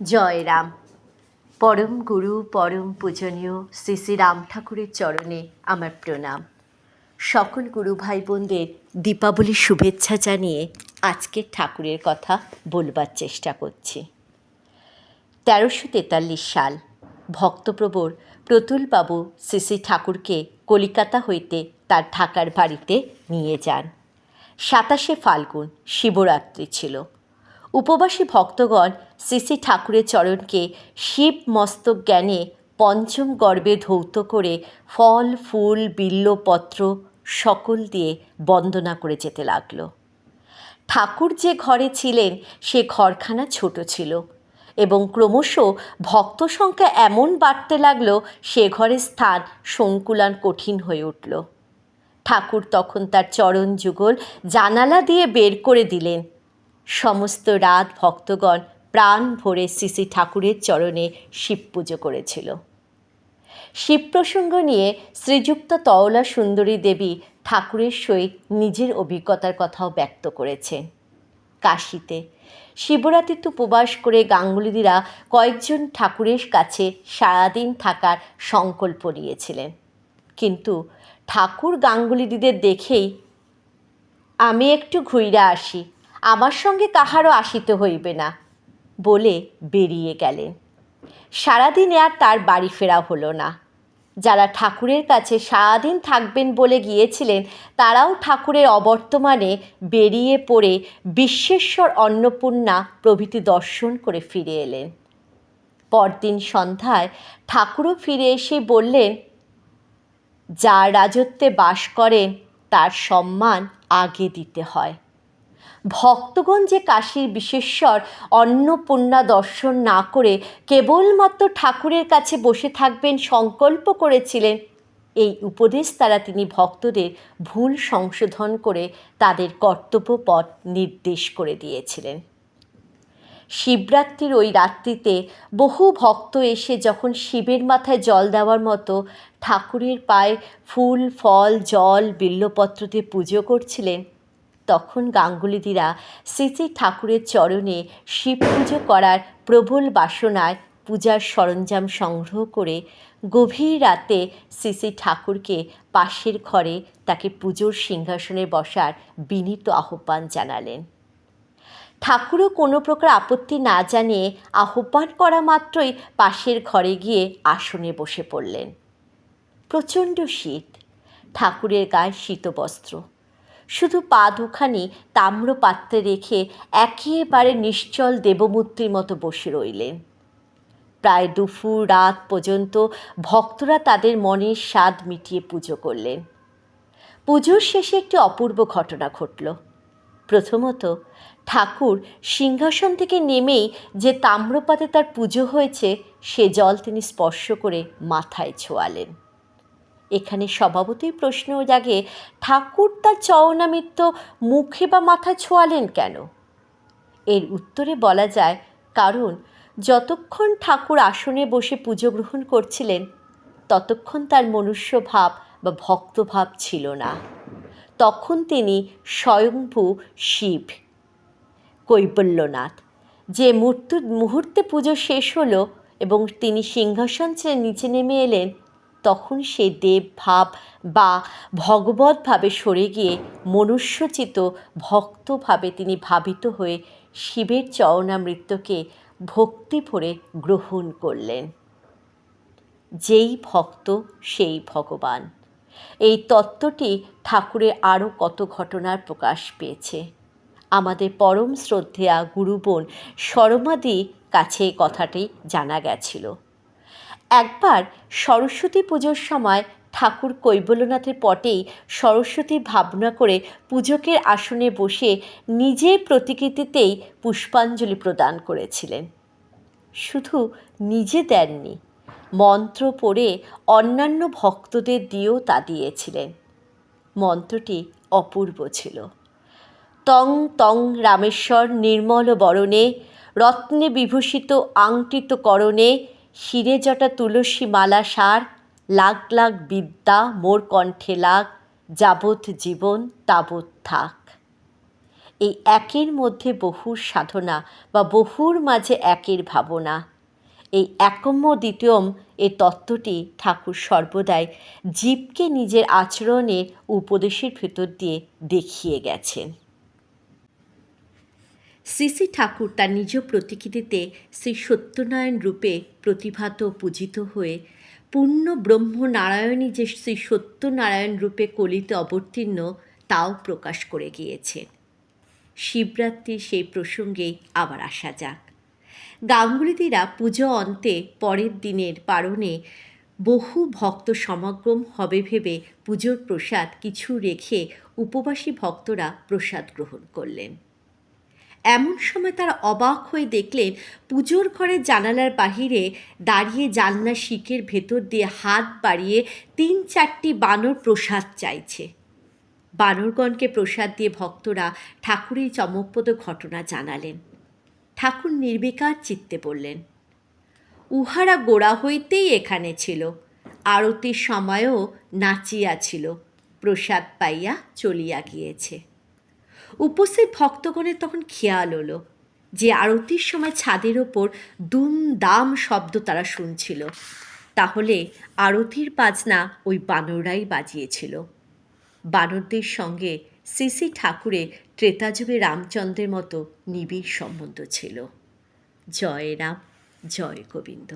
জয় রাম। পরম গুরু পরম পূজনীয় শ্রী শ্রী রাম ঠাকুরের চরণে আমার প্রণাম। সকল গুরু ভাই বোনদের দীপাবলির শুভেচ্ছা জানিয়ে আজকের ঠাকুরের কথা বলবার চেষ্টা করছি। 1343 সাল ভক্তপ্রবর প্রতুলবাবু শ্রী শ্রী ঠাকুরকে কলিকাতা হইতে তার ঢাকার বাড়িতে নিয়ে যান। 27শে ফাল্গুন শিবরাত্রি ছিল। উপবাসী ভক্তগণ শ্রী শ্রী ঠাকুরের চরণকে শিব মস্তক জ্ঞানে পঞ্চম গর্বে ধৌত করে ফল ফুল বিল্বপত্র সকল দিয়ে বন্দনা করে যেতে লাগল। ঠাকুর যে ঘরে ছিলেন সে ঘরখানা ছোট ছিল এবং ক্রমশ ভক্ত সংখ্যা এমন বাড়তে লাগলো সে ঘরের স্থান সংকুলান কঠিন হয়ে উঠল। ঠাকুর তখন তার চরণ যুগল জানালা দিয়ে বের করে দিলেন। সমস্ত রাত ভক্তগণ প্রাণ ভরে শ্রী শ্রী ঠাকুরের চরণে শিব পুজো করেছিল। শিব প্রসঙ্গ নিয়ে শ্রীযুক্ত তওলা সুন্দরী দেবী ঠাকুরের সহিত নিজের অভিজ্ঞতার কথাও ব্যক্ত করেছেন। কাশীতে শিবরাত্রিতে উপবাস করে গাঙ্গুলিদিরা কয়েকজন ঠাকুরের কাছে সারাদিন থাকার সংকল্প নিয়েছিলেন, কিন্তু ঠাকুর গাঙ্গুলিদিদের দেখেই আমি একটু ঘুইরা আসি, আমার সঙ্গে কাহারও আসিতে হইবে না বলে বেরিয়ে গেলেন। সারাদিনে আর তার বাড়ি ফেরা হলো না। যারা ঠাকুরের কাছে সারাদিন থাকবেন বলে গিয়েছিলেন তারাও ঠাকুরের অবর্তমানে বেরিয়ে পড়ে বিশ্বেশ্বর অন্নপূর্ণা প্রভৃতি দর্শন করে ফিরে এলেন। পরদিন সন্ধ্যায় ঠাকুরও ফিরে এসে বললেন, যার রাজত্বে বাস করেন তার সম্মান আগে দিতে হয়। ভক্তগণ যে কাশীর বিশেশ্বর অন্নপূর্ণা দর্শন না করে কেবলমাত্র ঠাকুরের কাছে বসে থাকবেন সংকল্প করেছিলেন, এই উপদেশ দ্বারা তিনি ভক্তদের ভুল সংশোধন করে তাদের কর্তব্য পথ নির্দেশ করে দিয়েছিলেন। শিবরাত্রির ওই রাত্রিতে বহু ভক্ত এসে যখন শিবের মাথায় জল দেওয়ার মতো ঠাকুরের পায়ে ফুল ফল জল বিল্বপত্রতে পুজো করছিলেন, তখন গাঙ্গুলিদিরা শ্রী শ্রী ঠাকুরের চরণে শিব পুজো করার প্রবল বাসনায় পূজার সরঞ্জাম সংগ্রহ করে গভীর রাতে শ্রী শ্রী ঠাকুরকে পাশের ঘরে তাকে পুজোর সিংহাসনে বসার বিনীত আহ্বান জানালেন। ঠাকুরও কোনো প্রকার আপত্তি না জানিয়ে আহ্বান করা মাত্রই পাশের ঘরে গিয়ে আসনে বসে পড়লেন। প্রচণ্ড শীত, ঠাকুরের গায়ে শীতবস্ত্র, শুধু পা দুখানি তাম্র পাত্রে রেখে একেবারে নিশ্চল দেবমূর্তির মতো বসে রইলেন। প্রায় দুপুর রাত পর্যন্ত ভক্তরা তাদের মনের স্বাদ মিটিয়ে পুজো করলেন। পুজোর শেষে একটি অপূর্ব ঘটনা ঘটল। প্রথমত, ঠাকুর সিংহাসন থেকে নেমেই যে তাম্রপাতে তার পুজো হয়েছে সে জল তিনি স্পর্শ করে মাথায় ছোঁয়ালেন। এখানে স্বভাবতই প্রশ্ন জাগে, ঠাকুর তার চরণামৃত মুখে বা মাথায় ছোঁয়ালেন কেন? এর উত্তরে বলা যায়, কারণ যতক্ষণ ঠাকুর আসনে বসে পুজো গ্রহণ করছিলেন ততক্ষণ তার মনুষ্য ভাব বা ভক্তভাব ছিল না। তখন তিনি স্বয়ংভূ শিব কৈবল্যনাথ। যে মুহূর্তে পুজো শেষ হলো এবং তিনি সিংহাসন ছেড়ে নিচে নেমে এলেন, তখন সে দেবভাব বা ভগবৎভাবে সরে গিয়ে মনুষ্যচিত ভক্তভাবে তিনি ভাবিত হয়ে শিবের চরণামৃতকে ভক্তি ভরে গ্রহণ করলেন। যেই ভক্ত সেই ভগবান, এই তত্ত্বটি ঠাকুরের আরও কত ঘটনার প্রকাশ পেয়েছে। আমাদের পরম শ্রদ্ধেয়া গুরুবোন শর্মাদির কাছে এই কথাটি জানা গেছিল। একবার সরস্বতী পুজোর সময় ঠাকুর কৈবল্যনাথের পটেই সরস্বতীর ভাবনা করে পূজকের আসনে বসে নিজের প্রতিকৃতিতেই পুষ্পাঞ্জলি প্রদান করেছিলেন। শুধু নিজে দেননি, মন্ত্র পড়ে অন্যান্য ভক্তদের দিয়েও তা দিয়েছিলেন। মন্ত্রটি অপূর্ব ছিল। তং তং রামেশ্বর নির্মল বরণে, রত্নে বিভূষিত আংটিত করণে, শিরে জটা তুলসী মালা সার, লাগ লাগ বিদ্যা মোর কণ্ঠে লাগ, যাবৎ জীবন তাবৎ থাক। এই একের মধ্যে বহুর সাধনা বা বহুর মাঝে একের ভাবনা, এই একম্য দ্বিতীয়ম এই তত্ত্বটি ঠাকুর সর্বদাই জীবকে নিজের আচরণের উপদেশের ভেতর দিয়ে দেখিয়ে গেছেন। শ্রী শ্রী ঠাকুর তার নিজ প্রতিকৃতিতে শ্রী সত্যনারায়ণ রূপে প্রতিভাত পূজিত হয়ে পূর্ণ ব্রহ্ম নারায়ণী যে শ্রী সত্যনারায়ণ রূপে কলিতে অবতীর্ণ তাও প্রকাশ করে গিয়েছেন। শিবরাত্রির সেই প্রসঙ্গেই আবার আসা যাক। গাঙ্গুলিদিরা পুজো অন্তে পরের দিনের পারণে বহু ভক্ত সমাগম হবে ভেবে পুজোর প্রসাদ কিছু রেখে উপবাসী ভক্তরা প্রসাদ গ্রহণ করলেন। এমন সময় তারা অবাক হয়ে দেখলেন পুজোর ঘরের জানালার বাহিরে দাঁড়িয়ে জানলার শিকের ভেতর দিয়ে হাত বাড়িয়ে ৩-৪টি বানর প্রসাদ চাইছে। বানরগণকে প্রসাদ দিয়ে ভক্তরা ঠাকুরের চমকপ্রদ ঘটনা জানালেন। ঠাকুর নির্বিকার চিত্তে বললেন, উহারা গোড়া হইতেই এখানে ছিল, আরতির সময়ও নাচিয়াছিল, প্রসাদ পাইয়া চলিয়া গিয়েছে। উপস্থিত ভক্তগণের তখন খেয়াল হলো যে আরতির সময় ছাদের ওপর দুমদাম শব্দ তারা শুনছিল, তাহলে আরতির বাজনা ওই বানররাই বাজিয়েছিল। বানরদের সঙ্গে শ্রী শ্রী ঠাকুরের ত্রেতাযুগে রামচন্দ্রের মতো নিবিড় সম্বন্ধ ছিল। জয় রাম, জয় গোবিন্দ।